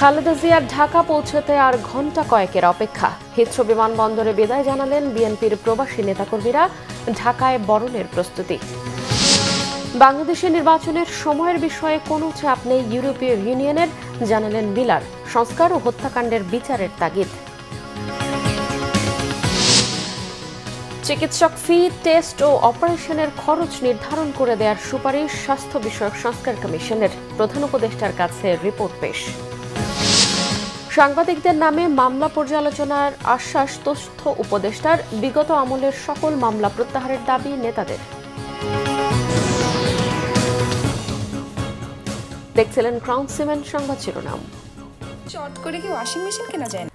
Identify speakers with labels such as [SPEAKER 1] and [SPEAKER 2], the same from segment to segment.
[SPEAKER 1] খালেদা জিয়ার ঢাকা পৌঁছতে আর ঘণ্টা কয়েকের অপেক্ষা। হিথ্রো বিমানবন্দরে বিদায় জানালেন বিএনপির প্রবাসী নেতাকর্মীরা। ঢাকায় বরণের প্রস্তুতি। বাংলাদেশের নির্বাচনের সময়ের বিষয়ে কোনো চাপ নেই ইউরোপীয় ইউনিয়নের, জানালেন বিলার। সংস্কার ও হত্যাকাণ্ডের বিচারের তাগিদ। চিকিৎসক ফি, টেস্ট ও অপারেশনের খরচ নির্ধারণ করে দেওয়ার সুপারিশ স্বাস্থ্য বিষয়ক সংস্কার কমিশনের। প্রধান উপদেষ্টার কাছে রিপোর্ট পেশ। সাংবাদিকদের নামে মামলা পর্যালোচনার আশ্বাস তথ্য উপদেষ্টার। বিগত আমলের সকল মামলা প্রত্যাহারের দাবি নেতাদের। দেখছিলেন ক্রাউন সিমেন্ট সংবাদ শিরোনাম।
[SPEAKER 2] চট করে কি ওয়াশিং মেশিন কেনা যায় না?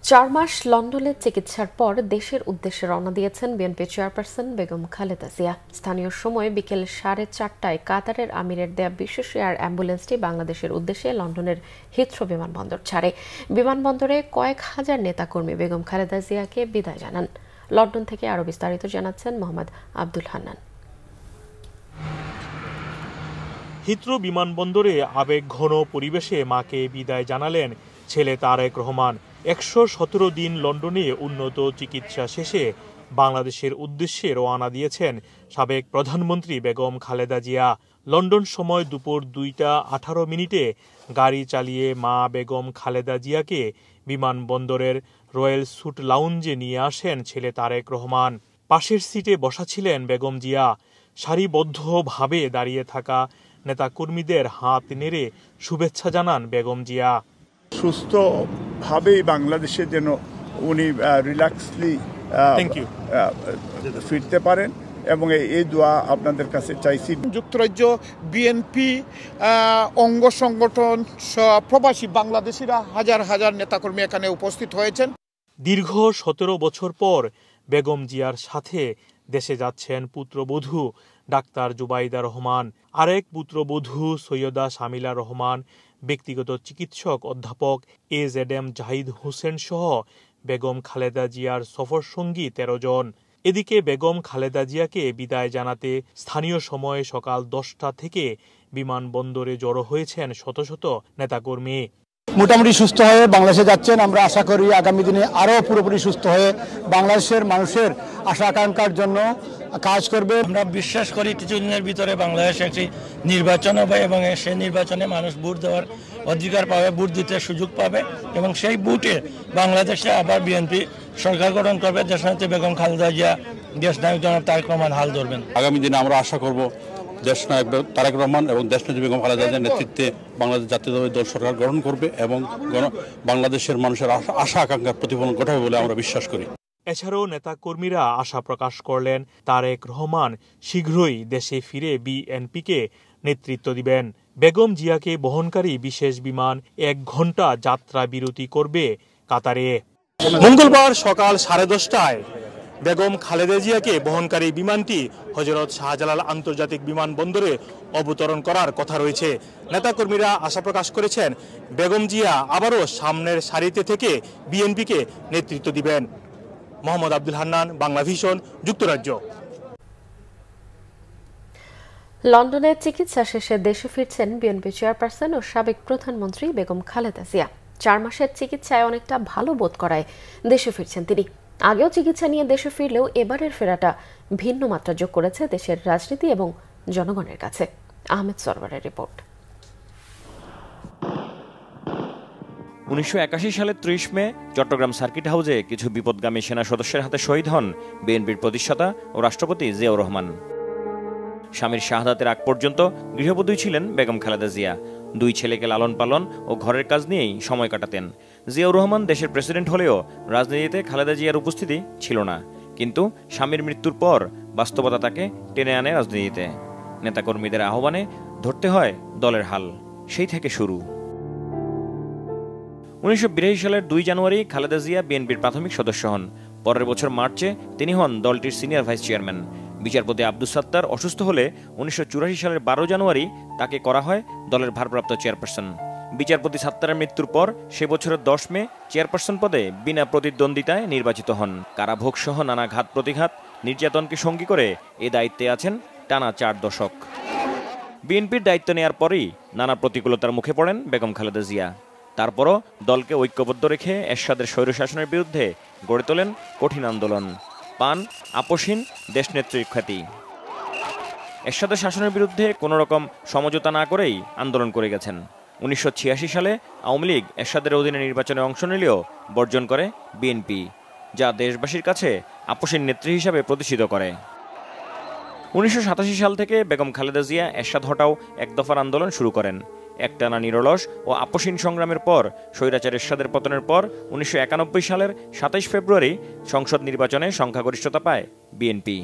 [SPEAKER 1] 4 মাস লন্ডনের চিকিৎসার পর দেশের উদ্দেশ্যে রওনা দিয়েছেন বিএনপি চেয়ারপারসন বেগম খালেদা জিয়া। স্থানীয় সময় বিকেল 4:30টায় কাতারের আমিরের দেয়া বিশেষ এয়ার অ্যাম্বুলেন্সটি বাংলাদেশের উদ্দেশ্যে লন্ডনের হিথ্রো বিমানবন্দর ছাড়ে। বিমানবন্দরে কয়েক হাজার নেতাকর্মী বেগম খালেদা জিয়াকে বিদায় জানান। লন্ডন থেকে আরও বিস্তারিত জানাচ্ছেন মোহাম্মদ আব্দুল হান্নান।
[SPEAKER 3] হিথ্রো বিমানবন্দরে আবেগঘন পরিবেশে মাকে বিদায় জানালেন ছেলে তারেক রহমান। 117 দিন লন্ডনে উন্নত চিকিৎসা শেষে বাংলাদেশের উদ্দেশ্যে রওনা দিয়েছেন সাবেক প্রধানমন্ত্রী বেগম খালেদা জিয়া। লন্ডন সময় দুপুর 2:18 গাড়ি চালিয়ে মা বেগম খালেদা জিয়াকে বিমানবন্দরের রয়্যাল স্যুট লাউঞ্জে নিয়ে আসেন ছেলে তারেক রহমান। পাশের সিটে বসা ছিলেন বেগম জিয়া। সারিবদ্ধভাবে দাঁড়িয়ে থাকা নেতাকর্মীদের হাত নেড়ে শুভেচ্ছা জানান বেগম জিয়া।
[SPEAKER 4] সুস্থভাবেই বাংলাদেশে যেন উনি রিল্যাক্সলি ফিরতে পারেন এবং এই দোয়া আপনাদের কাছে চাইছি।
[SPEAKER 5] যুক্তরাজ্য বিএনপি অঙ্গ সংগঠন প্রবাসী বাংলাদেশিরা হাজার হাজার নেতাকর্মী এখানে উপস্থিত হয়েছেন।
[SPEAKER 3] দীর্ঘ 17 বছর পর বেগম জিয়ার সাথে দেশে যাচ্ছেন পুত্রবধূ ডাক্তার জুবাইদা রহমান। আরেক পুত্রবধূ সৈয়দা শামিলা রহমান, ব্যক্তিগত চিকিৎসক অধ্যাপক AZM জাহিদ হোসেন সহ বেগম খালেদা জিয়ার সফর সঙ্গী 13 জন। এদিকে বেগম খালেদা জিয়াকে বিদায় জানাতে স্থানীয় সময় সকাল 10টা থেকে বিমানবন্দরে জড়ো হয়েছেন শত শত নেতাকর্মী।
[SPEAKER 6] মোটামুটি সুস্থ হয়ে বাংলাদেশে যাচ্ছেন। আমরা আশা করি আগামী দিনে আরও পুরোপুরি সুস্থ হয়ে বাংলাদেশের মানুষের আশা আকাঙ্ক্ষার জন্য কাজ করবে।
[SPEAKER 7] আমরা বিশ্বাস করি কিছুদিনের ভিতরে বাংলাদেশে একটি নির্বাচন হবে এবং সেই নির্বাচনে মানুষ ভোট দেওয়ার অধিকার পাবে, ভোট দিতে সুযোগ পাবে এবং সেই ভোটে বাংলাদেশে আবার বিএনপি সরকার গঠন করবে। দেশনেত্রী বেগম খালেদা জিয়া, দেশনায়ক জনাব তারেক রহমান হাল ধরবেন।
[SPEAKER 8] আগামী দিনে আমরা আশা করব দেশনায়ক তারেক রহমান এবং দেশনেত্রী বেগম খালেদা জিয়ার নেতৃত্বে বাংলাদেশ জাতীয়তাবাদী দল সরকার গঠন করবে এবং বাংলাদেশের মানুষের আশা আকাঙ্ক্ষার প্রতিফলন ঘটাবে বলে আমরা বিশ্বাস করি।
[SPEAKER 3] এছাড়াও নেতাকর্মীরা আশা প্রকাশ করলেন তারেক রহমান শীঘ্রই দেশে ফিরে বিএনপিকে নেতৃত্ব দিবেন। বেগম জিয়াকে বহনকারী বিশেষ বিমান 1 ঘণ্টা যাত্রা বিরতি করবে কাতারে। মঙ্গলবার সকাল 10:30টায় বেগম খালেদা জিয়াকে বহনকারী বিমানটি হযরত শাহজালাল আন্তর্জাতিক বিমানবন্দরে অবতরণ করার কথা রয়েছে। নেতাকর্মীরা আশা প্রকাশ করেছেন বেগম জিয়া আবারও সামনের সারিতে থেকে বিএনপিকে নেতৃত্ব দিবেন। মোহাম্মদ আব্দুল হান্নান, বাংলা ভিশন, যুক্তরাজ্য।
[SPEAKER 1] লন্ডনে চিকিৎসা শেষে দেশে ফিরছেন বিএনপি চেয়ারপারসন ও সাবেক প্রধানমন্ত্রী বেগম খালেদা জিয়া। 4 মাসের চিকিৎসায় অনেকটা ভালো বোধ করায় দেশে ফিরছেন তিনি। আগেও চিকিৎসা নিয়ে দেশে ফিরলেও এবারের ফেরাটা ভিন্ন মাত্রা যোগ করেছে দেশের রাজনীতি এবং জনগণের কাছে। আহমেদ সরওয়ারের রিপোর্ট।
[SPEAKER 9] 1981 সালের 30 মে চট্টগ্রাম সার্কিট হাউসে কিছু বিপদগামী সেনা সদস্যের হাতে শহীদ হন বিএনপির প্রতিষ্ঠাতা ও রাষ্ট্রপতি জিয়াউর রহমান। স্বামীর শাহাদাতের আগ পর্যন্ত গৃহবধূই ছিলেন বেগম খালেদা জিয়া। 2 ছেলেকে লালন পালন ও ঘরের কাজ নিয়েই সময় কাটাতেন। জিয়াউর রহমান দেশের প্রেসিডেন্ট হলেও রাজনীতিতে খালেদা জিয়ার উপস্থিতি ছিল না। কিন্তু স্বামীর মৃত্যুর পর বাস্তবতা তাকে টেনে আনে রাজনীতিতে। নেতাকর্মীদের আহ্বানে ধরতে হয় দলের হাল। সেই থেকে শুরু। 1982 সালের 2 জানুয়ারি খালেদা জিয়া বিএনপির প্রাথমিক সদস্য হন। পরের বছর মার্চে তিনি হন দলটির সিনিয়র ভাইস চেয়ারম্যান। বিচারপতি আব্দুস সাত্তার অসুস্থ হলে 1984 সালের 12 জানুয়ারি তাকে করা হয় দলের ভারপ্রাপ্ত চেয়ারপারসন। বিচারপতি সাত্তারের মৃত্যুর পর সে বছরের 10 মে চেয়ারপারসন পদে বিনা প্রতিদ্বন্দ্বিতায় নির্বাচিত হন। কারাভোগ সহ নানা ঘাত প্রতিঘাত নির্যাতনকে সঙ্গী করে এ দায়িত্বে আছেন টানা 4 দশক। বিএনপির দায়িত্ব নেয়ার পরেই নানা প্রতিকূলতার মুখে পড়েন বেগম খালেদা জিয়া। তারপরও দলকে ঐক্যবদ্ধ রেখে এরশাদের স্বৈরশাসনের বিরুদ্ধে গড়ে তোলেন কঠিন আন্দোলন, পান আপসহীন দেশনেত্রীর খ্যাতি। এরশাদের শাসনের বিরুদ্ধে কোনো রকম সমঝোতা না করেই আন্দোলন করে গেছেন। 1986 সালে আওয়ামী লীগ এরশাদের অধীনে নির্বাচনে অংশ নিলেও বর্জন করে বিএনপি, যা দেশবাসীর কাছে আপসহীন নেত্রী হিসাবে প্রতিষ্ঠিত করে। 1987 সাল থেকে বেগম খালেদা জিয়া এরশাদ হটাও এক দফার আন্দোলন শুরু করেন। একটানা নিরলস ও আপসহীন সংগ্রামের পর স্বৈরাচার এরশাদের পতনের পর 1991 সালের 27 ফেব্রুয়ারি সংসদ নির্বাচনে সংখ্যাগরিষ্ঠতা পায় বিএনপি।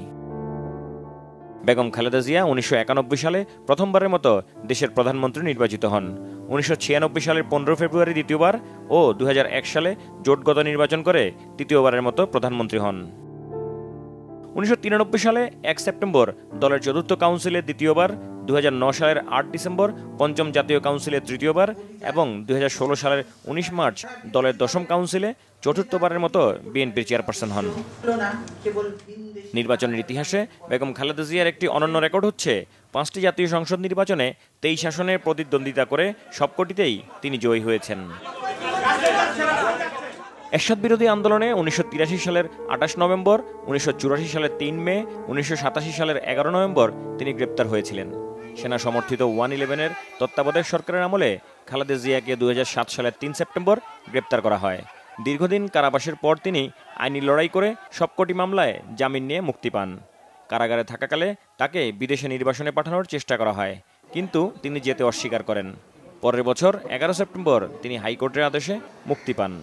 [SPEAKER 9] বেগম খালেদা জিয়া 1991 সালে প্রথমবারের মতো দেশের প্রধানমন্ত্রী নির্বাচিত হন। 1996 সালের 15 ফেব্রুয়ারি দ্বিতীয়বার ও 2001 সালে জোটগত নির্বাচন করে তৃতীয়বারের মতো প্রধানমন্ত্রী হন। 1993 সালে 1 সেপ্টেম্বর দলের চতুর্থ কাউন্সিলে দ্বিতীয়বার, 2009 সালের 8 ডিসেম্বর পঞ্চম জাতীয় কাউন্সিলে তৃতীয়বার এবং 2016 সালের 19 মার্চ দলের দশম কাউন্সিলে চতুর্থবারের মতো বিএনপির চেয়ারপারসন হন। নির্বাচনের ইতিহাসে বেগম খালেদা জিয়ার একটি অনন্য রেকর্ড হচ্ছে 5টি জাতীয় সংসদ নির্বাচনে 23 আসনে প্রতিদ্বন্দ্বিতা করে সবকটিতেই তিনি জয়ী হয়েছেন। এরশাদ বিরোধী আন্দোলনে 1983 সালের 28 নভেম্বর, 1984 সালের 3 মে, 1987 সালের 11 নভেম্বর তিনি গ্রেপ্তার হয়েছিলেন। সেনা সমর্থিত 111-এর তত্ত্বাবধায়ক সরকারের আমলে খালেদা জিয়াকে 2007 সালের 3 সেপ্টেম্বর গ্রেপ্তার করা হয়। দীর্ঘদিন কারাবাসের পর তিনি আইনি লড়াই করে সবকটি মামলায় জামিন নিয়ে মুক্তি পান। কারাগারে থাকাকালে তাকে বিদেশে নির্বাসনে পাঠানোর চেষ্টা করা হয়, কিন্তু তিনি যেতে অস্বীকার করেন। পরের বছর 11 সেপ্টেম্বর তিনি হাইকোর্টের আদেশে মুক্তি পান।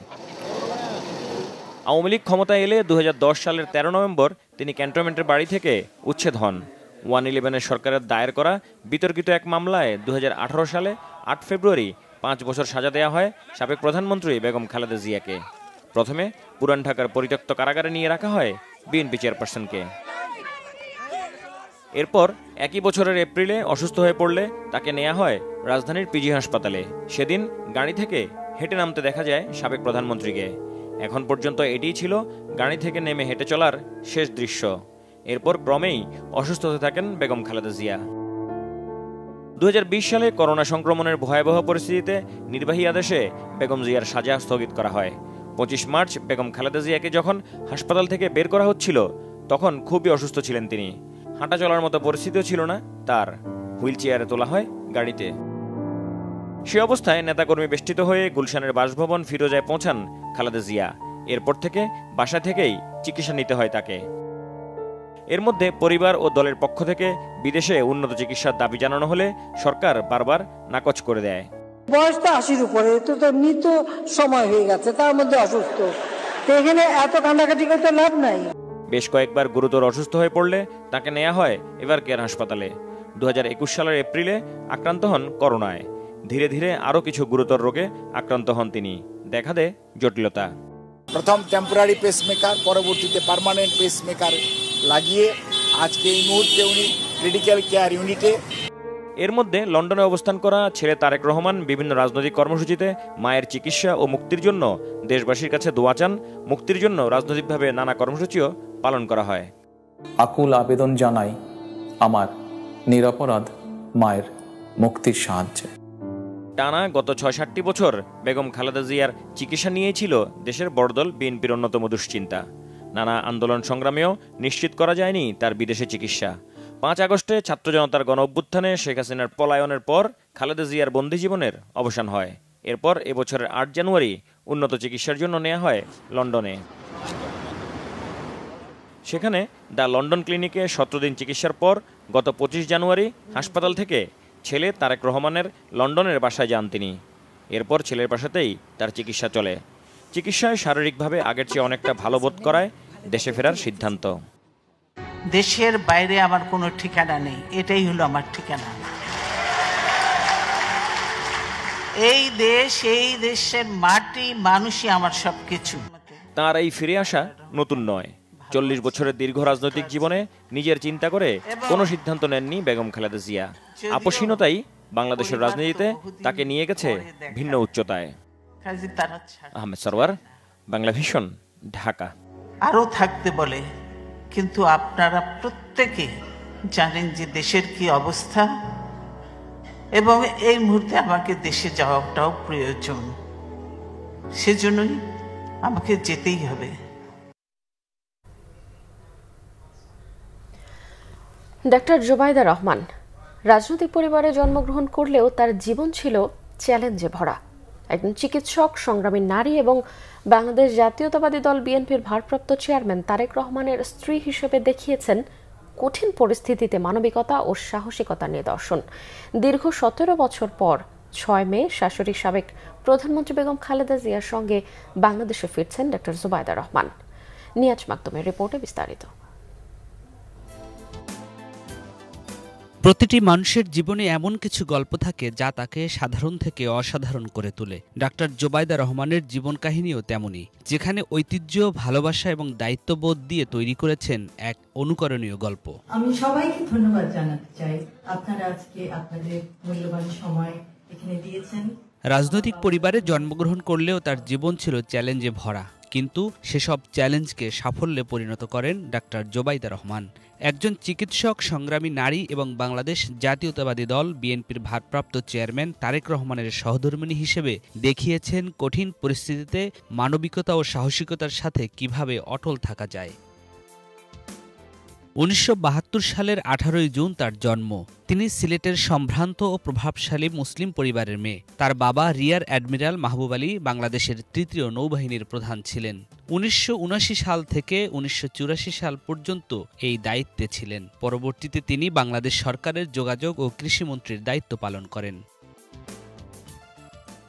[SPEAKER 9] আওয়ামী লীগ ক্ষমতায় এলে 2010 সালের 13 নভেম্বর তিনি ক্যান্টনমেন্টের বাড়ি থেকে উচ্ছেদ হন। 111-এর সরকারের দায়ের করা বিতর্কিত এক মামলায় 2018 সালে 8 ফেব্রুয়ারি 5 বছর সাজা দেওয়া হয় সাবেক প্রধানমন্ত্রী বেগম খালেদা জিয়াকে। প্রথমে পুরান ঢাকার পরিত্যক্ত কারাগারে নিয়ে রাখা হয় বিএনপি চেয়ারপারসনকে। এরপর একই বছরের এপ্রিলে অসুস্থ হয়ে পড়লে তাকে নেওয়া হয় রাজধানীর পিজি হাসপাতালে। সেদিন গাড়ি থেকে হেঁটে নামতে দেখা যায় সাবেক প্রধানমন্ত্রীকে। এখন পর্যন্ত এটিই ছিল গাড়ি থেকে নেমে হেঁটে চলার শেষ দৃশ্য। এরপর ক্রমেই অসুস্থ হতে থাকেন বেগম খালেদা জিয়া। 2020 সালে করোনা সংক্রমণের ভয়াবহ পরিস্থিতিতে নির্বাহী আদেশে বেগম জিয়ার সাজা স্থগিত করা হয়। 25 মার্চ বেগম খালেদা জিয়াকে যখন হাসপাতাল থেকে বের করা হচ্ছিল তখন খুবই অসুস্থ ছিলেন তিনি। হাঁটা চলার মতো পরিস্থিতিও ছিল না তার। হুইল চেয়ারে তোলা হয় গাড়িতে। সে অবস্থায় নেতাকর্মী বেষ্টিত হয়ে গুলশানের বাসভবন ফিরোজায় পৌঁছান খালেদা জিয়া। এরপর থেকে বাসা থেকেই চিকিৎসা নিতে হয় তাকে। এর মধ্যে পরিবার ও দলের পক্ষ থেকে বিদেশে উন্নত চিকিৎসার দাবি জানানো হলে সরকার বারবার নাকচ করে দেয়।
[SPEAKER 10] বয়স তো 80-র উপরে, তো মৃত্যু সময় হয়ে গেছে, তার মধ্যে অসুস্থ, তো এখানে এত কান্নাকাটি করতে লাভ নাই।
[SPEAKER 9] বেশ কয়েকবার গুরুতর অসুস্থ হয়ে পড়লে তাকে নেওয়া হয় এভার কেয়ার হাসপাতালে। 2021 সালের এপ্রিলে আক্রান্ত হন করোনায়। ধীরে ধীরে আরও কিছু গুরুতর রোগে আক্রান্ত হন তিনি। দেখা দেয় জটিলতা।
[SPEAKER 5] প্রথম টেম্পোরারি পেসমেকার, পরবর্তীতে পার্মানেন্ট পেসমেকার লাগিয়ে আজকে এই মুহূর্তে উনি ক্রিটিক্যাল কেয়ার ইউনিটে।
[SPEAKER 9] এর মধ্যে লন্ডনে অবস্থান করা ছেলে তারেক রহমান বিভিন্ন রাজনৈতিক কর্মসূচিতে মায়ের চিকিৎসা ও মুক্তির জন্য দেশবাসীর কাছে দোয়া চান। মুক্তির জন্য রাজনৈতিকভাবে নানা কর্মসূচিও পালন করা হয়।
[SPEAKER 11] আকুল আবেদন জানাই আমার নিরপরাধ মায়ের মুক্তির সাহায্যে।
[SPEAKER 9] টানা গত ৬-৭টি বছর বেগম খালেদা জিয়ার চিকিৎসা নিয়েই ছিল দেশের বড়দল বিএনপির অন্যতম দুশ্চিন্তা। নানা আন্দোলন সংগ্রামেও নিশ্চিত করা যায়নি তার বিদেশে চিকিৎসা। 5 আগস্টে ছাত্র জনতার গণ অভ্যুত্থানে শেখ হাসিনার পলায়নের পর খালেদা জিয়ার বন্দি জীবনের অবসান হয়। এরপর এবছরের 8 জানুয়ারি উন্নত চিকিৎসার জন্য নেওয়া হয় লন্ডনে। সেখানে দ্য লন্ডন ক্লিনিকে 17 দিন চিকিৎসার পর গত 25 জানুয়ারি হাসপাতাল থেকে ছেলে তারেক রহমানের লন্ডনের বাসায় যান তিনি। এরপর ছেলের বাসাতেই তার চিকিৎসা চলে। চিকিৎসায় শারীরিকভাবে আগের চেয়ে অনেকটা ভালো বোধ করায় দেশে ফেরার সিদ্ধান্ত।
[SPEAKER 12] দেশের বাইরে আমার কোনো ঠিকানা নেই, এটাই হলো আমার ঠিকানা। এই দেশ, এই দেশের মাটি, মানুষই আমার সবকিছু।
[SPEAKER 9] তার এই ফিরে আসা নতুন নয়। 40 বছরের দীর্ঘ রাজনৈতিক জীবনে নিজের চিন্তা করে কোনো সিদ্ধান্ত নেননি বেগম খালেদা জিয়া। আপসহীনতাই বাংলাদেশের রাজনীতিতে তাকে নিয়ে গেছে ভিন্ন উচ্চতায়। আহমেদ সরওয়ার, বাংলা ভিশন, ঢাকা।
[SPEAKER 12] আরো থাকতে বলে, কিন্তু আপনারা প্রত্যেকে জানেন যে দেশের কি অবস্থা, এবং এই মুহূর্তে আমাকে দেশে যাওয়াটাও প্রয়োজন। সেজন্যই আমাকে যেতেই হবে।
[SPEAKER 1] ডাক্তার জোবাইদা রহমান রাজনৈতিক পরিবারে জন্মগ্রহণ করলেও তার জীবন ছিল চ্যালেঞ্জে ভরা। একজন চিকিৎসক, সংগ্রামী নারী এবং বাংলাদেশ জাতীয়তাবাদী দল বিএনপির ভারপ্রাপ্ত চেয়ারম্যান তারেক রহমানের স্ত্রী হিসেবে দেখিয়েছেন কঠিন পরিস্থিতিতে মানবিকতা ও সাহসিকতার নিদর্শন। দীর্ঘ 17 বছর পর 6 মে শাশুড়ি সাবেক প্রধানমন্ত্রী বেগম খালেদা জিয়ার সঙ্গে বাংলাদেশে ফিরছেন ডাক্তার জোবাইদা রহমান। নিয়াজ মাকদুমের রিপোর্টে বিস্তারিত।
[SPEAKER 13] প্রতিটি মানুষের জীবনে এমন কিছু গল্প থাকে যা তাকে সাধারণ থেকে অসাধারণ করে তোলে। ডাক্তার জোবাইদা রহমানের জীবন কাহিনীও তেমনই, যেখানে ঐতিহ্য, ভালোবাসা এবং দায়িত্ববোধ দিয়ে তৈরি করেছেন এক অনুকরণীয় গল্প।
[SPEAKER 14] আমি সবাইকে ধন্যবাদ জানাতে চাই, আপনারা আজকে আপনাদের মূল্যবান সময় এখানে দিয়েছেন।
[SPEAKER 13] রাজনৈতিক পরিবারে জন্মগ্রহণ করলেও তার জীবন ছিল চ্যালেঞ্জে ভরা, কিন্তু সেসব চ্যালেঞ্জকে সাফল্যে পরিণত করেন ডাক্তার জোবাইদা রহমান। একজন চিকিৎসক, সংগ্রামী নারী এবং বাংলাদেশ জাতীয়তাবাদী দল বিএনপির ভারপ্রাপ্ত চেয়ারম্যান তারেক রহমানের সহধর্মিণী হিসেবে দেখিয়েছেন কঠিন পরিস্থিতিতে মানবিকতা ও সাহসিকতার সাথে কিভাবে অটল থাকা যায়। 1972 সালের 18 জুন তার জন্ম। তিনি সিলেটের সম্ভ্রান্ত ও প্রভাবশালী মুসলিম পরিবারের মেয়ে। তার বাবা রিয়ার অ্যাডমিরাল মাহবুব আলী বাংলাদেশের তৃতীয় নৌবাহিনীর প্রধান ছিলেন। 1979 সাল থেকে 1984 সাল পর্যন্ত এই দায়িত্বে ছিলেন। পরবর্তীতে তিনি বাংলাদেশ সরকারের যোগাযোগ ও কৃষিমন্ত্রীর দায়িত্ব পালন করেন।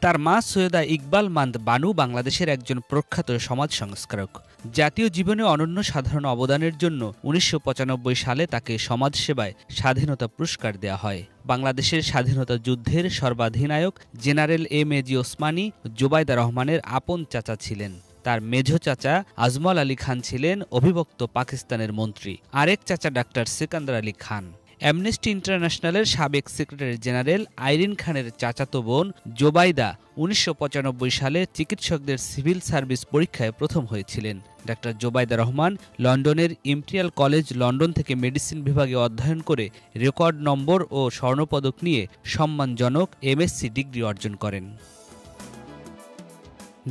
[SPEAKER 13] তার মা সৈয়দা ইকবাল মান্দ বানু বাংলাদেশের একজন প্রখ্যাত সমাজ সংস্কারক। জাতীয় জীবনে অনন্য সাধারণ অবদানের জন্য 1995 সালে তাকে সমাজসেবায় স্বাধীনতা পুরস্কার দেয়া হয়। বাংলাদেশের স্বাধীনতা যুদ্ধের সর্বাধিনায়ক জেনারেল এ.জি ওসমানী জোবাইদা রহমানের আপন চাচা ছিলেন। তার মেঝ চাচা আজমল আলী খান ছিলেন অবিভক্ত পাকিস্তানের মন্ত্রী। আরেক চাচা ডাক্তার সিকান্দার আলী খান। অ্যামনেস্টি ইন্টারন্যাশনালের সাবেক সেক্রেটারি জেনারেল আইরিন খানের চাচাতো বোন জোবাইদা 1995 সালে চিকিৎসকদের সিভিল সার্ভিস পরীক্ষায় প্রথম হয়েছিলেন। ডাক্তার জোবাইদা রহমান লন্ডনের ইম্পেরিয়াল কলেজ লন্ডন থেকে মেডিসিন বিভাগে অধ্যয়ন করে রেকর্ড নম্বর ও স্বর্ণপদক নিয়ে সম্মানজনক এমএসসি ডিগ্রি অর্জন করেন।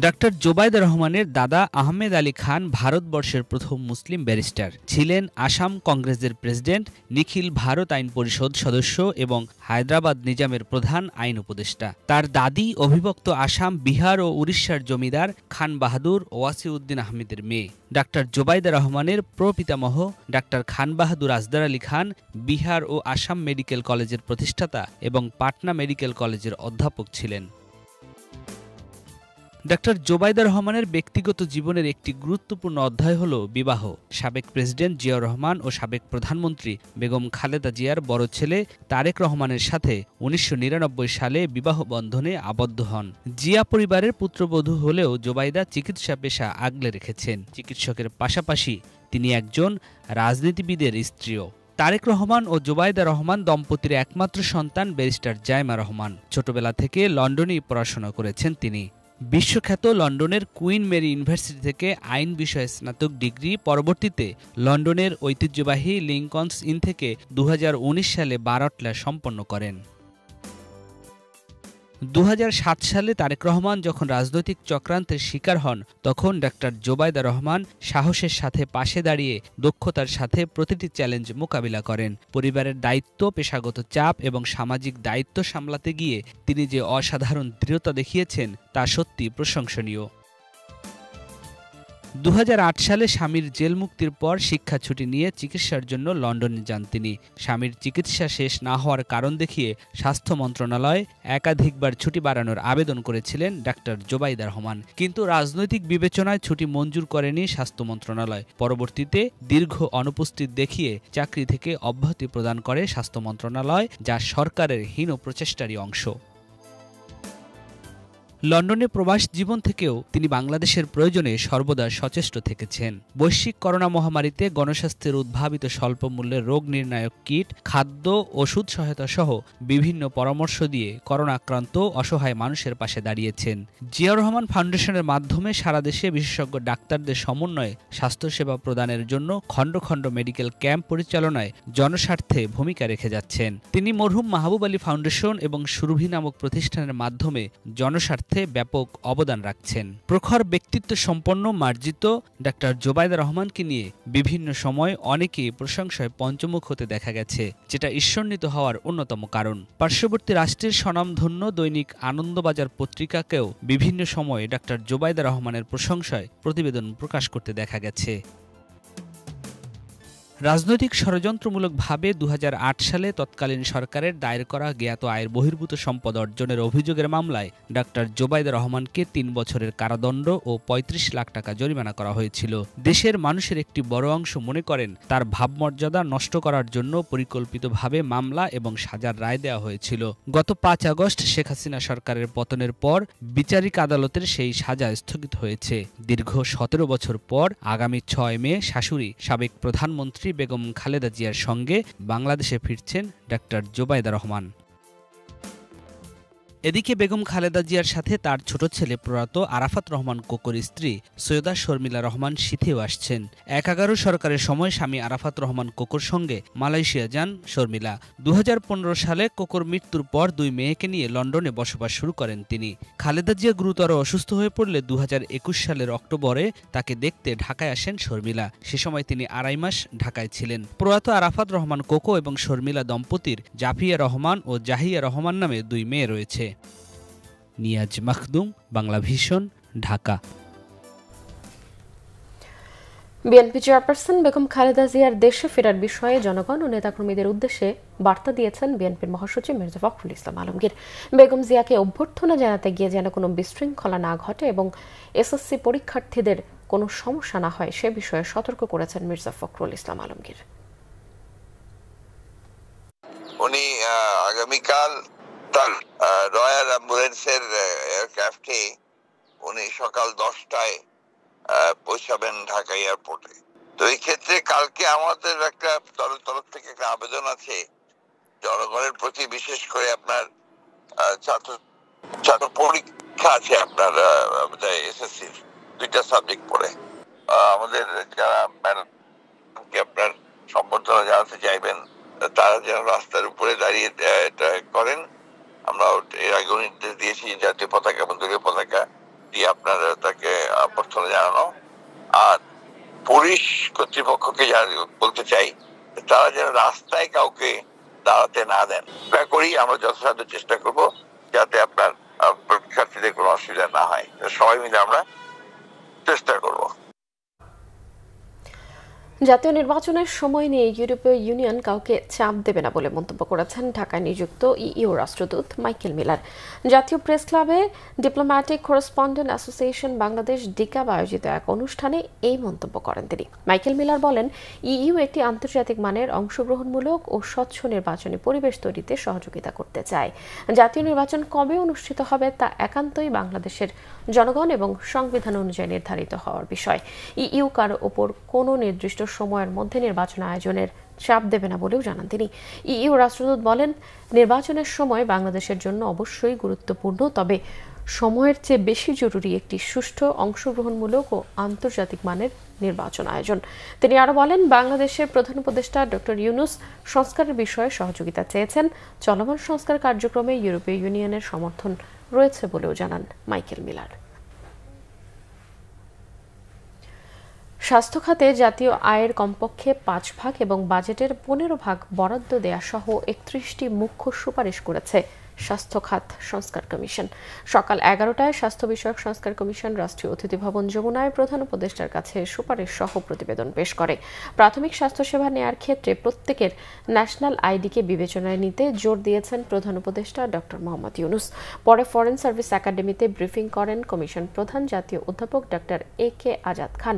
[SPEAKER 13] ডাক্তার জোবাইদা রহমানের দাদা আহমেদ আলী খান ভারতবর্ষের প্রথম মুসলিম ব্যারিস্টার ছিলেন। আসাম কংগ্রেসের প্রেসিডেন্ট, নিখিল ভারত আইন পরিষদ সদস্য এবং হায়দ্রাবাদ নিজামের প্রধান আইন উপদেষ্টা। তার দাদি অবিভক্ত আসাম, বিহার ও উড়িষ্যার জমিদার খান বাহাদুর ওয়াসিউদ্দিন আহমেদের মেয়ে। ডাক্তার জোবাইদা রহমানের প্রপিতামহ ডাক্তার খান বাহাদুর আজদার আলী খান বিহার ও আসাম মেডিকেল কলেজের প্রতিষ্ঠাতা এবং পাটনা মেডিকেল কলেজের অধ্যাপক ছিলেন। ডাক্তার জোবাইদা রহমানের ব্যক্তিগত জীবনের একটি গুরুত্বপূর্ণ অধ্যায় হল বিবাহ। সাবেক প্রেসিডেন্ট জিয়াউর রহমান ও সাবেক প্রধানমন্ত্রী বেগম খালেদা জিয়ার বড় ছেলে তারেক রহমানের সাথে 1999 সালে বিবাহ বন্ধনে আবদ্ধ হন। জিয়া পরিবারের পুত্রবধূ হলেও জোবাইদা চিকিৎসা পেশা আগলে রেখেছেন। চিকিৎসকের পাশাপাশি তিনি একজন রাজনীতিবিদের স্ত্রীও। তারেক রহমান ও জোবাইদা রহমান দম্পতির একমাত্র সন্তান ব্যারিস্টার জাইমা রহমান। ছোটবেলা থেকে লন্ডনেই পড়াশোনা করেছেন তিনি। বিশ্বখ্যাত লন্ডনের কুইন মেরি ইউনিভার্সিটি থেকে আইন বিষয়ে স্নাতক ডিগ্রি, পরবর্তীতে লন্ডনের ঐতিহ্যবাহী লিংকনস ইন থেকে 2019 সালে বারটলা সম্পন্ন করেন। 2007 সালে তারেক রহমান যখন রাজনৈতিক চক্রান্তের শিকার হন, তখন ডাক্তার জোবাইদা রহমান সাহসের সাথে পাশে দাঁড়িয়ে দক্ষতার সাথে প্রতিটি চ্যালেঞ্জ মোকাবিলা করেন। পরিবারের দায়িত্ব, পেশাগত চাপ এবং সামাজিক দায়িত্ব সামলাতে গিয়ে তিনি যে অসাধারণ দৃঢ়তা দেখিয়েছেন তা সত্যি প্রশংসনীয়। 2008 সালে স্বামীর জেল মুক্তির পর শিক্ষা ছুটি নিয়ে চিকিৎসার জন্য লন্ডনে যান তিনি। স্বামীর চিকিৎসা শেষ না হওয়ার কারণ দেখিয়ে স্বাস্থ্য মন্ত্রণালয় একাধিকবার ছুটি বাড়ানোর আবেদন করেছিলেন ডাক্তার জোবাইদা রহমান, কিন্তু রাজনৈতিক বিবেচনায় ছুটি মঞ্জুর করেনি স্বাস্থ্য মন্ত্রণালয়। পরবর্তীতে দীর্ঘ অনুপস্থিত দেখিয়ে চাকরি থেকে অব্যাহতি প্রদান করে স্বাস্থ্য মন্ত্রণালয়, যা সরকারের হীন প্রচেষ্টারই অংশ। লন্ডনে প্রবাস জীবন থেকেও তিনি বাংলাদেশের প্রয়োজনে সর্বদা সচেষ্ট থেকেছেন। বৈশ্বিক করোনা মহামারীতে গণস্বাস্থ্যের উদ্ভাবিত স্বল্প মূল্যের রোগ নির্ণায়ক কিট, খাদ্য, ওষুধ সহায়তা সহ বিভিন্ন পরামর্শ দিয়ে করোনা আক্রান্ত অসহায় মানুষের পাশে দাঁড়িয়েছেন। জিয়াউর রহমান ফাউন্ডেশনের মাধ্যমে সারা দেশে বিশেষজ্ঞ ডাক্তারদের সমন্বয়ে স্বাস্থ্যসেবা প্রদানের জন্য খণ্ড খণ্ড মেডিকেল ক্যাম্প পরিচালনায় জনস্বার্থে ভূমিকা রেখে যাচ্ছেন। তিনি মরহুম মাহবুব আলী ফাউন্ডেশন এবং সুরভি নামক প্রতিষ্ঠানের মাধ্যমে জনস্বার্থে স্বার্থে ব্যাপক অবদান রাখছেন। প্রখর ব্যক্তিত্ব সম্পন্ন মার্জিত ডাক্তার জোবাইদা রহমানকে নিয়ে বিভিন্ন সময় অনেকেই প্রশংসায় পঞ্চমুখ হতে দেখা গেছে, যেটা ঈর্ষান্বিত হওয়ার অন্যতম কারণ। পার্শ্ববর্তী রাষ্ট্রের স্বনামধন্য দৈনিক আনন্দবাজার পত্রিকাকেও বিভিন্ন সময়ে ডাক্তার জোবাইদা রহমানের প্রশংসায় প্রতিবেদন প্রকাশ করতে দেখা গেছে। রাজনৈতিক ষড়যন্ত্রমূলকভাবে ২০০৮ সালে তৎকালীন সরকারের দায়ের করা জ্ঞাত আয়ের বহির্ভূত সম্পদ অর্জনের অভিযোগের মামলায় ডাক্তার জোবাইদা রহমানকে ৩ বছরের কারাদণ্ড ও ৩৫ লাখ টাকা জরিমানা করা হয়েছিল। দেশের মানুষের একটি বড় অংশ মনে করেন তার ভাবমর্যাদা নষ্ট করার জন্য পরিকল্পিতভাবে মামলা এবং সাজার রায় দেওয়া হয়েছিল। গত ৫ আগস্ট শেখ হাসিনা সরকারের পতনের পর বিচারিক আদালতের সেই সাজা স্থগিত হয়েছে। দীর্ঘ ১৭ বছর পর আগামী ৬ মে শাশুড়ি সাবেক প্রধানমন্ত্রী বেগম খালেদা জিয়ার সঙ্গে বাংলাদেশে ফিরছেন ডাক্তার জোবাইদা রহমান। এদিকে বেগম খালেদা জিয়ার সাথে তার ছোট ছেলে প্রয়াত আরাফাত রহমান কোকোর স্ত্রী সৈয়দা শর্মিলা রহমান সিথেও আসছেন। ১১ সরকারের সময় স্বামী আরাফাত রহমান কোকোর সঙ্গে মালয়েশিয়া যান শর্মিলা। ২০১৫ সালে কোকোর মৃত্যুর পর ২ মেয়েকে নিয়ে লন্ডনে বসবাস শুরু করেন তিনি। খালেদা জিয়া গুরুতর অসুস্থ হয়ে পড়লে ২০২১ সালের অক্টোবরে তাকে দেখতে ঢাকায় আসেন শর্মিলা। সে সময় তিনি ২.৫ মাস ঢাকায় ছিলেন। প্রয়াত আরাফাত রহমান কোকো এবং শর্মিলা দম্পতির জাফিয়া রহমান ও জাহিয়া রহমান নামে ২ মেয়ে রয়েছে। Niaz Makhdoom, Bangla vision, Dhaka.
[SPEAKER 1] BNP chairperson Begum Khaleda জিয়ার দেশে ফেরার বিষয়ে জনগণ ও নেতাকর্মীদের উদ্দেশ্যে বার্তা দিয়েছেন বিএনপির মহাসচিব মির্জা ফখরুল ইসলাম আলমগীর। বেগম জিয়াকে অভ্যর্থনা জানাতে গিয়ে যেন কোনো বিশৃঙ্খলা না ঘটে এবং এসএসসি পরীক্ষার্থীদের কোনো সমস্যা না হয় সে বিষয়ে সতর্ক করেছেন মির্জা ফখরুল ইসলাম আলমগীর।
[SPEAKER 15] উনি আগামীকাল তার রয়্যাল অ্যাম্বুলেন্সের এয়ারক্রাফটে উনি সকাল 10টায় পৌঁছাবেন ঢাকা এয়ারপোর্টে। তো এই ক্ষেত্রে কালকে আমাদের একটা তরফ থেকে একটা আবেদন আছে জনগণের প্রতি, বিশেষ করে আপনার ছাত্র পরীক্ষা আছে আপনার এসএসসির 2টা সাবজেক্ট পড়ে। আমাদের যারা ম্যাডামকে আপনার সম্বর্ধনা জানাতে চাইবেন তারা যেন রাস্তার উপরে দাঁড়িয়ে এটা করেন। আমরা এর আগে নির্দেশ দিয়েছি জাতীয় পতাকা এবং দলীয় পতাকা দিয়ে আপনার তাকে অভ্যর্থনা জানানো। আর পুলিশ কর্তৃপক্ষকে বলতে চাই তারা যেন রাস্তায় কাউকে দাঁড়াতে না দেন। দয়া করি আমরা যথাসাধ্য চেষ্টা করব যাতে আপনার পরীক্ষার্থীদের কোনো অসুবিধা না হয়। সবাই মিলে আমরা চেষ্টা করব।
[SPEAKER 1] জাতীয় নির্বাচনের সময় নিয়ে ইউরোপীয় ইউনিয়ন কাউকে চাপ দেবে না বলে মন্তব্য করেছেন ঢাকায় নিযুক্ত ইইউ রাষ্ট্রদূত মাইকেল মিলার। জাতীয় প্রেস ক্লাবে diplomatic correspondent association Bangladesh DCAB আয়োজিত এক অনুষ্ঠানে এই মন্তব্য করেন তিনি। মাইকেল মিলার বলেন, ইইউ একটি আন্তর্জাতিক মানের অংশগ্রহণমূলক ও স্বচ্ছ নির্বাচনী পরিবেশ তৈরিতে সহযোগিতা করতে চায়। জাতীয় নির্বাচন কবে অনুষ্ঠিত হবে তা একান্তই বাংলাদেশের জনগণ এবং সংবিধান অনুযায়ী নির্ধারিত হওয়ার বিষয়। ইইউ কারো ওপর কোনো নির্দিষ্ট সময়ের মধ্যে নির্বাচন আয়োজনের চাপ দেবে না বলেও জানান তিনি। ইইউ রাষ্ট্রদূত বলেন, নির্বাচনের সময় বাংলাদেশের জন্য অবশ্যই গুরুত্বপূর্ণ, তবে সময়ের চেয়ে বেশি জরুরি একটি সুষ্ঠু, অংশগ্রহণমূলক ও আন্তর্জাতিক মানের নির্বাচন আয়োজন। তিনি আরো বলেন, বাংলাদেশের প্রধান উপদেষ্টা ডক্টর ইউনূস সংস্কারের বিষয়ে সহযোগিতা চেয়েছেন। চলমান সংস্কার কার্যক্রমে ইউরোপীয় ইউনিয়নের সমর্থন রয়েছে বলেও জানান মাইকেল মিলার। স্বাস্থ্য খাতে জাতীয় আয়ের কমপক্ষে 5 ভাগ এবং বাজেটের 15 ভাগ বরাদ্দ দেয়া সহ 31টি মুখ্য সুপারিশ করেছে স্বাস্থ্য খাত সংস্কার কমিশন। সকাল 11টায় স্বাস্থ্য বিষয়ক সংস্কার কমিশন রাষ্ট্রীয় অতিথি ভবন যমুনায় প্রধান উপদেষ্টার কাছে সুপারিশ সহ প্রতিবেদন পেশ করে। প্রাথমিক স্বাস্থ্যসেবা নেয়ার ক্ষেত্রে প্রত্যেকের ন্যাশনাল আইডিকে বিবেচনায় নিতে জোর দিয়েছেন প্রধান উপদেষ্টা ডক্টর মোহাম্মদ ইউনূস। পরে ফরেন সার্ভিস একাডেমিতে ব্রিফিং করেন কমিশন প্রধান জাতীয় অধ্যাপক ডক্টর AK আজাদ খান।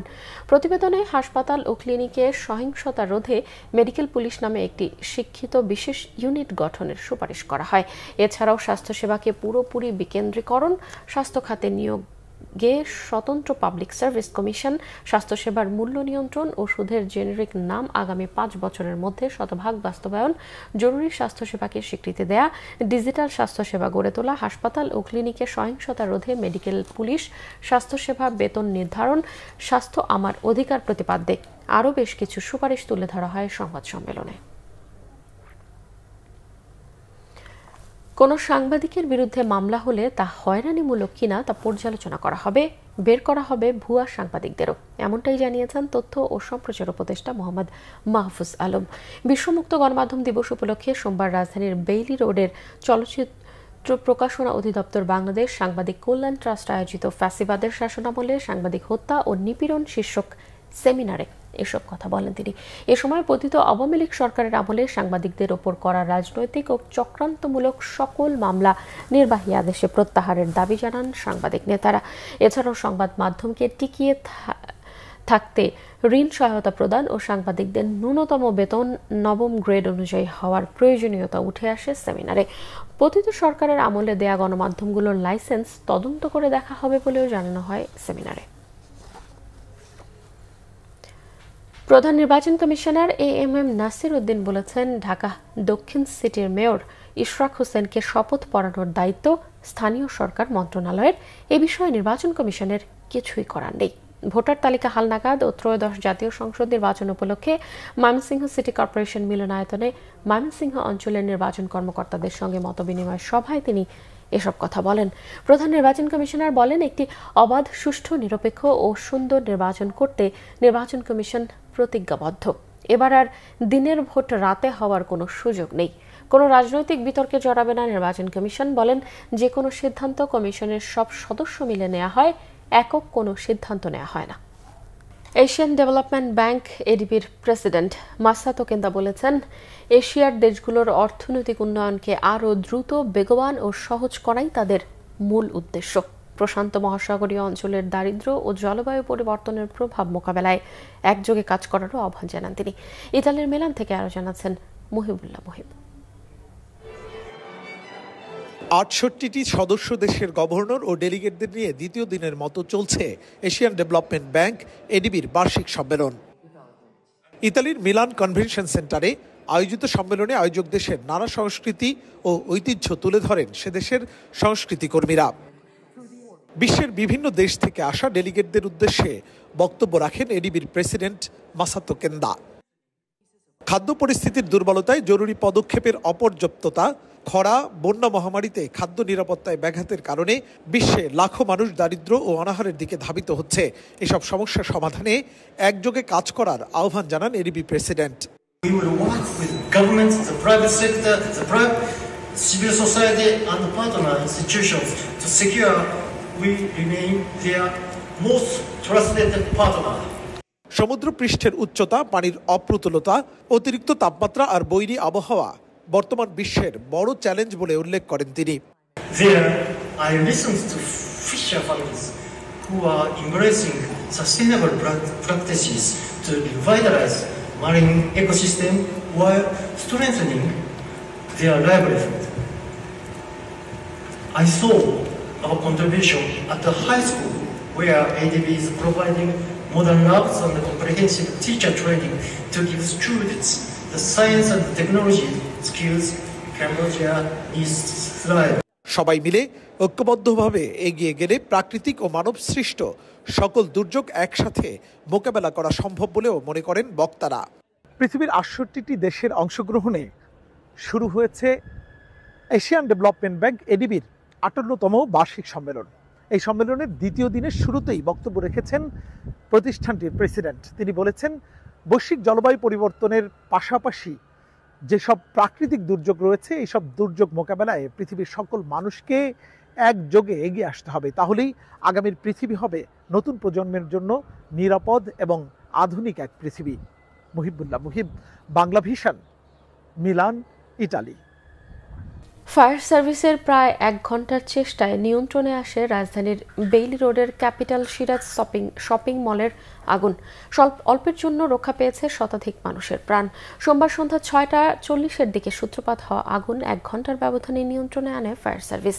[SPEAKER 1] প্রতিবেদনে হাসপাতাল ও ক্লিনিকে সহিংসতা রোধে মেডিকেল পুলিশ নামে একটি শিক্ষিত বিশেষ ইউনিট গঠনের সুপারিশ করা হয়। এছাড়াও স্বাস্থ্যসেবাকে পুরোপুরি বিকেন্দ্রীকরণ, স্বাস্থ্য খাতে নিয়োগে স্বতন্ত্র পাবলিক সার্ভিস কমিশন, স্বাস্থ্যসেবার মূল্য নিয়ন্ত্রণ ও সুদের জেনেরিক নাম আগামী 5 বছরের মধ্যে 100% বাস্তবায়ন, জরুরি স্বাস্থ্যসেবাকে স্বীকৃতি দেয়া, ডিজিটাল স্বাস্থ্যসেবা গড়ে তোলা, হাসপাতাল ও ক্লিনিকে সহিংসতা রোধে মেডিকেল পুলিশ, স্বাস্থ্যসেবা বেতন নির্ধারণ, স্বাস্থ্য আমার অধিকার প্রতিপাদ্যে আরও বেশ কিছু সুপারিশ তুলে ধরা হয় সংবাদ সম্মেলনে। কোনো সাংবাদিকের বিরুদ্ধে মামলা হলে তা হয়রানিমূলক কিনা তা পর্যালোচনা করা হবে, বের করা হবে ভুয়া সাংবাদিকদেরও, এমনটাই জানিয়েছেন তথ্য ও সম্প্রচার উপদেষ্টা মোহাম্মদ মাহফুজ আলম। বিশ্বমুক্ত গণমাধ্যম দিবস উপলক্ষে সোমবার রাজধানীর বেইলি রোডের চলচ্চিত্র প্রকাশনা অধিদপ্তর বাংলাদেশ সাংবাদিক কল্যাণ ট্রাস্ট আয়োজিত ফ্যাসিবাদের শাসনামলে সাংবাদিক হত্যা ও নিপীড়ন শীর্ষক সেমিনারে এসব কথা বলেন তিনি। এ সময় পতিত আওয়ামী লীগ সরকারের আমলে সাংবাদিকদের ওপর করা রাজনৈতিক ও চক্রান্তমূলক সকল মামলা নির্বাহী আদেশে প্রত্যাহারের দাবি জানান সাংবাদিক নেতারা। এছাড়াও সংবাদ মাধ্যমকে টিকিয়ে থাকতে ঋণ সহায়তা প্রদান ও সাংবাদিকদের ন্যূনতম বেতন নবম গ্রেড অনুযায়ী হওয়ার প্রয়োজনীয়তা উঠে আসে সেমিনারে। পতিত সরকারের আমলে দেয়া গণমাধ্যমগুলোর লাইসেন্স তদন্ত করে দেখা হবে বলেও জানানো হয় সেমিনারে। প্রধান নির্বাচন কমিশনার AMM নাসির উদ্দিন বলেছেন, ঢাকা দক্ষিণ সিটির মেয়র ইশরাক হোসেনকে শপথ পড়ানোর দায়িত্ব স্থানীয় সরকার মন্ত্রণালয়ের। এ বিষয়ে নির্বাচন কমিশনের কিছুই করার নেই। ভোটার তালিকা হালনাগাদ ও ত্রয়োদশ জাতীয় সংসদ নির্বাচন উপলক্ষে ময়মনসিংহ সিটি কর্পোরেশন মিলনায়তনে ময়মনসিংহ অঞ্চলের নির্বাচন কর্মকর্তাদের সঙ্গে মতবিনিময় সভায় তিনি এসব কথা বলেন। প্রধান নির্বাচন কমিশনার বলেন, একটি অবাধ, সুষ্ঠু, নিরপেক্ষ ও সুন্দর নির্বাচন করতে নির্বাচন কমিশন প্রতিজ্ঞাবদ্ধ। এবার আর দিনের ভোট রাতে হওয়ার কোনো সুযোগ নেই। কোনো রাজনৈতিক বিতর্কে জড়াবে না নির্বাচন কমিশন। বলেন, যে কোনো সিদ্ধান্ত কমিশনের সব সদস্য মিলে নেওয়া হয়, একক কোনো সিদ্ধান্ত নেওয়া হয় না। এশিয়ান ডেভেলপমেন্ট ব্যাংক এডিবির প্রেসিডেন্ট মাসাতো কেন্দা বলেছেন, এশিয়ার দেশগুলোর অর্থনৈতিক উন্নয়নকে আরও দ্রুত, বেগবান ও সহজ করাই তাদের মূল উদ্দেশ্য। প্রশান্ত মহাসাগরীয় অঞ্চলের দারিদ্র্য ও জলবায়ু পরিবর্তনের প্রভাব মোকাবেলায় একযোগে কাজ করারও আহ্বান জানান তিনি। ইতালির মিলান থেকে আরও জানাচ্ছেন মুহিবুল্লাহ মুহিব।
[SPEAKER 16] ৬৮টি সদস্য দেশের গভর্নর ও ডেলিগেটদের নিয়ে দ্বিতীয় দিনের মতো চলছে এশিয়ান ডেভেলপমেন্ট ব্যাংক এডিবির বার্ষিক সম্মেলন। ইতালির মিলান কনভেনশন সেন্টারে আয়োজিত সম্মেলনে আয়োজক দেশের নানা সংস্কৃতি ও ঐতিহ্য তুলে ধরেন সে দেশের সংস্কৃতি কর্মীরা। বিশ্বের বিভিন্ন দেশ থেকে আসা ডেলিগেটদের উদ্দেশ্যে বক্তব্য রাখেন এডিবির প্রেসিডেন্ট মাসাতো কেন্দা। খাদ্য পরিস্থিতির দুর্বলতায় জরুরি পদক্ষেপের অপর্যাপ্ততা, খরা, বন্যা মহামারীতে খাদ্য নিরাপত্তায় ব্যাঘাতের কারণে বিশ্বে লাখো মানুষ দারিদ্র ও অনাহারের দিকে ধাবিত হচ্ছে। এসব সমস্যা সমাধানে একযোগে কাজ করার আহ্বান জানান এডিবি প্রেসিডেন্ট। সমুদ্র পৃষ্ঠের উচ্চতা, পানির অপ্রতুলতা, অতিরিক্ত তাপমাত্রা আর বৈরী আবহাওয়া বর্তমান বিশ্বের বড় চ্যালেঞ্জ বলে উল্লেখ করেন তিনি।
[SPEAKER 17] I saw our contribution at the high school where ADB is providing modern labs and comprehensive teacher training to give students the science and technology skills Cambodia needs to thrive.
[SPEAKER 16] সবাই মিলে ঐক্যবদ্ধভাবে এগিয়ে গেলে প্রাকৃতিক ও মানব সৃষ্ট সকল দুর্যোগ একসাথে মোকাবেলা করা সম্ভব বলেও মনে করেন বক্তারা। পৃথিবীর ৬৮টি দেশের অংশগ্রহণে শুরু হয়েছে এশিয়ান ডেভেলপমেন্ট ব্যাংক এডিবির ৫৮তম বার্ষিক সম্মেলন। এই সম্মেলনের দ্বিতীয় দিনের শুরুতেই বক্তব্য রেখেছেন প্রতিষ্ঠানটির প্রেসিডেন্ট। তিনি বলেছেন, বৈশ্বিক জলবায়ু পরিবর্তনের পাশাপাশি যেসব প্রাকৃতিক দুর্যোগ রয়েছে, এইসব দুর্যোগ মোকাবেলায় পৃথিবীর সকল মানুষকে একযোগে এগিয়ে আসতে হবে। তাহলেই আগামীর পৃথিবী হবে নতুন প্রজন্মের জন্য নিরাপদ এবং আধুনিক এক পৃথিবী। Muhibullah Muhib, Bangla vision, Milan, Italy.
[SPEAKER 1] Fire সার্ভিসের প্রায় ১ ঘন্টার চেষ্টায় নিয়ন্ত্রণে আসে রাজধানীর বেইলি রোডের ক্যাপিটাল সিরাজ শপিং মলের আগুন। অল্পের জন্য রক্ষা পেয়েছে শতাধিক মানুষের প্রাণ। সোমবার সন্ধ্যা ৬টা ৪০-এর দিকে সূত্রপাত হওয়া আগুন ১ ঘন্টার ব্যবধানে নিয়ন্ত্রণে আনে ফায়ার সার্ভিস।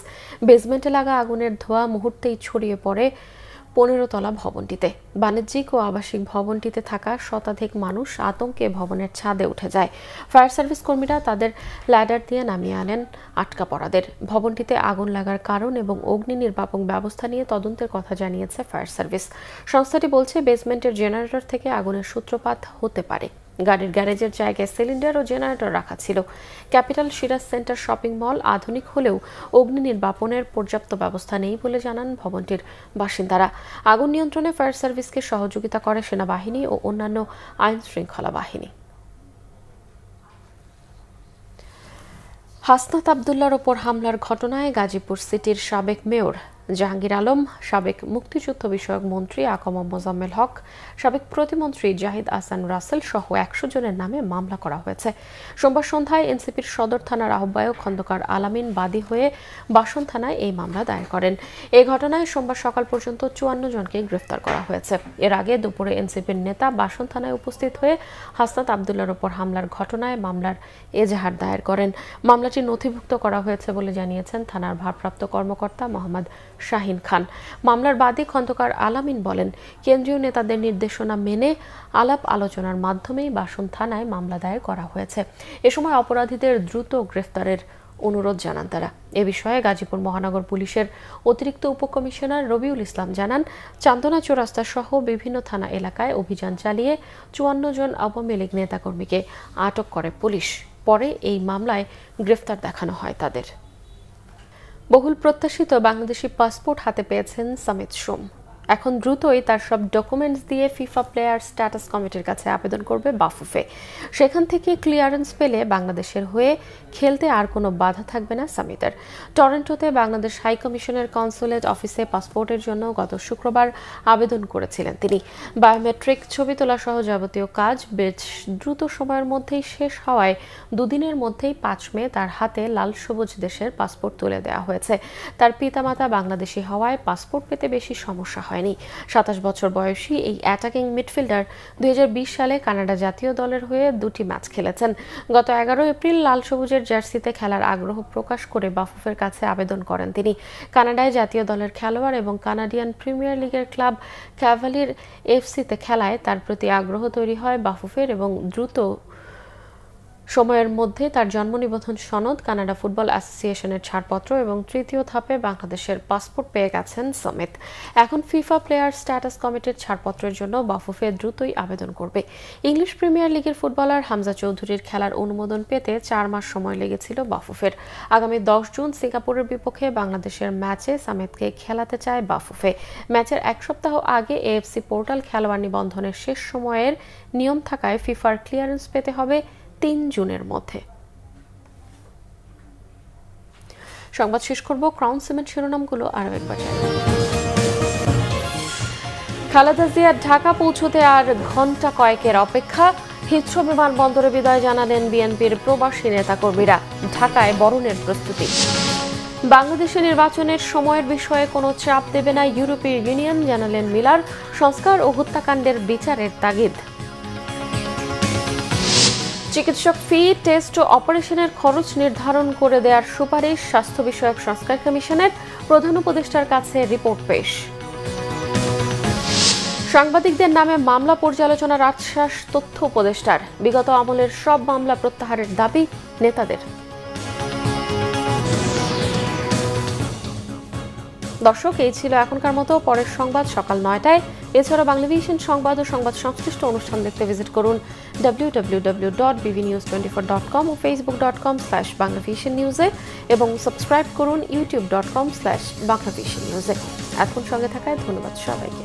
[SPEAKER 1] বেসমেন্টে লাগা আগুনের ধোঁয়া মুহূর্তেই ছড়িয়ে পড়ে ১৫ তলা ভবনটিতে। বাণিজ্যিক ও আবাসিক ভবনটিতে থাকা শতাধিক মানুষ আতঙ্কে ভবনের ছাদে উঠে যায়। ফায়ার সার্ভিস কর্মীরা তাদের ল্যাডার দিয়ে নামিয়ে আনেন আটকা পড়াদের। ভবনটিতে আগুন লাগার কারণ এবং অগ্নি নির্বাপক ব্যবস্থা নিয়ে তদন্তের কথা জানিয়েছে ফায়ার সার্ভিস। সংস্থাটি বলছে, বেসমেন্টের জেনারেটর থেকে আগুনের সূত্রপাত হতে পারে। গাড়ির গ্যারেজের জায়গায় সিলিন্ডার ও জেনারেটর রাখা ছিল। Capital Siraj centre shopping mall আধুনিক হলেও অগ্নি নির্বাপনের পর্যাপ্ত ব্যবস্থা নেই বলে জানান ভবনটির বাসিন্দারা। আগুন নিয়ন্ত্রণে ফায়ার সার্ভিসকে সহযোগিতা করে সেনাবাহিনী ও অন্যান্য আইন শৃঙ্খলা বাহিনী। হাসনাত আবদুল্লার ওপর হামলার ঘটনায় গাজীপুর সিটির সাবেক মেয়র জাহাঙ্গীর আলম, সাবেক মুক্তিযুদ্ধ বিষয়ক মন্ত্রী আকম মোজাম্মেল হক, সাবেক প্রতিমন্ত্রী জাহিদ আহসান রাসেল সহ 100 জনের নামে মামলা করা হয়েছে। সোমবার সন্ধ্যায় এনসিপির সদর থানার আহ্বায়ক খন্দকার আলামিন বাদী হয়ে বাসন থানায় এই মামলা দায়ের করেন। এই ঘটনায় সোমবার সকাল পর্যন্ত 54 জনকে গ্রেফতার করা হয়েছে। এর আগে দুপুরে এনসিপির নেতা বাসন থানায় উপস্থিত হয়ে হাসনাত আবদুল্লার ওপর হামলার ঘটনায় মামলার এজাহার দায়ের করেন। মামলাটি নথিভুক্ত করা হয়েছে বলে জানিয়েছেন থানার ভারপ্রাপ্ত কর্মকর্তা মোহাম্মদ শাহিন খান। মামলার বাদী খন্দকার আলামিন বলেন, কেন্দ্রীয় নেতাদের নির্দেশনা মেনে আলাপ আলোচনার মাধ্যমেই বাসন থানায় মামলা দায়ের করা হয়েছে। এ সময় অপরাধীদের দ্রুত গ্রেফতারের অনুরোধ জানান তারা। এ বিষয়ে গাজীপুর মহানগর পুলিশের অতিরিক্ত উপকমিশনার রবিউল ইসলাম জানান, চান্দনা চৌরাস্তা সহ বিভিন্ন থানা এলাকায় অভিযান চালিয়ে 54 জন আওয়ামী লীগ নেতাকর্মীকে আটক করে পুলিশ। পরে এই মামলায় গ্রেফতার দেখানো হয় তাদের। বহুল প্রত্যাশিত বাংলাদেশি পাসপোর্ট হাতে পেয়েছেন সামিত সোম। এখন দ্রুতই তার সব ডকুমেন্টস দিয়ে ফিফা প্লেয়ার স্ট্যাটাস কমিটির কাছে আবেদন করবে বাফুফে। সেখান থেকে ক্লিয়ারেন্স পেলে বাংলাদেশের হয়ে খেলতে আর কোনো বাধা থাকবে না সামিতের। টরন্টোতে বাংলাদেশ হাই কমিশনের কনসুলেট অফিসে পাসপোর্টের জন্য গত শুক্রবার আবেদন করেছিলেন তিনি। বায়োমেট্রিক, ছবি তোলা সহ যাবতীয় কাজ বেশ দ্রুত সময়ের মধ্যেই শেষ হওয়ায় দুদিনের মধ্যেই 5 মে তার হাতে লাল সবুজ দেশের পাসপোর্ট তুলে দেওয়া হয়েছে। তার পিতামাতা বাংলাদেশি হওয়ায় পাসপোর্ট পেতে বেশি সমস্যা হয়নি। 27 বছর বয়সী এই অ্যাটাকিং মিডফিল্ডার 2020 সালে কানাডা জাতীয় দলের হয়ে 2টি ম্যাচ খেলেছেন। গত 11 এপ্রিল লাল সবুজের জার্সিতে খেলার আগ্রহ প্রকাশ করে বাফুফের কাছে আবেদন করেন তিনি। কানাডায় জাতীয় দলের খেলোয়াড় এবং কানাডিয়ান প্রিমিয়ার লিগের ক্লাব ক্যাভালির এফসিতে খেলায় তার প্রতি আগ্রহ তৈরি হয় বাফুফের এবং দ্রুত সময়ের মধ্যে তার জন্ম নিবন্ধন সনদ, কানাডা ফুটবল অ্যাসোসিয়েশনের ছাড়পত্র এবং তৃতীয় ধাপে বাংলাদেশের পাসপোর্ট পেয়ে গেছেন সামিত। এখন ফিফা প্লেয়ার স্ট্যাটাস কমিটির ছাড়পত্রের জন্য বাফুফে দ্রুতই আবেদন করবে। ইংলিশ প্রিমিয়ার লিগের ফুটবলার হামজা চৌধুরীর খেলার অনুমোদন পেতে 4 মাস সময় লেগেছিল বাফুফের। আগামী 10 জুন সিঙ্গাপুরের বিপক্ষে বাংলাদেশের ম্যাচে সামিতকে খেলাতে চায় বাফুফে। ম্যাচের 1 সপ্তাহ আগে এএফসি পোর্টাল খেলোয়াড় নিবন্ধনের শেষ সময়ের নিয়ম থাকায় ফিফার ক্লিয়ারেন্স পেতে হবে 3 জুনের মধ্যে। সংবাদ শেষ করব ক্রাউন সিমেন্ট শিরোনামগুলো আরও একবার। খালেদা জিয়া ঢাকা পৌঁছতে আর ঘন্টা কয়েকের অপেক্ষা। হিথ্রো বিমানবন্দরে বিদায় জানালেন বিএনপির প্রবাসী নেতাকর্মীরা। ঢাকায় বরণের প্রস্তুতি। বাংলাদেশের নির্বাচনের সময়ের বিষয়ে কোনো চাপ দেবে না ইউরোপীয় ইউনিয়ন, জানালেন মিলার। সংস্কার ও হত্যাকাণ্ডের বিচারের তাগিদ। চিকিৎসক ফি, টেস্ট ও অপারেশনের খরচ নির্ধারণ করে দেওয়ার সুপারিশ স্বাস্থ্য বিষয়ক সংস্কার কমিশনের। প্রধান উপদেষ্টার কাছে রিপোর্ট পেশ। সাংবাদিকদের নামে মামলা পর্যালোচনার আশ্বাস তথ্য উপদেষ্টার। বিগত আমলের সব মামলা প্রত্যাহারের দাবি নেতাদের। দর্শক, এই ছিল এখনকার মতো। পরের সংবাদ সকাল 9টায়। এছাড়া বাংলাভিশন সংবাদ ও সংবাদ সংশ্লিষ্ট অনুষ্ঠান দেখতে ভিজিট করুন www.bvnews24.com ও facebook.com/banglavisionnews-এ এবং সাবস্ক্রাইব করুন youtube.com/banglavisionnews-এ। এখন সঙ্গে থাকায় ধন্যবাদ সবাইকে।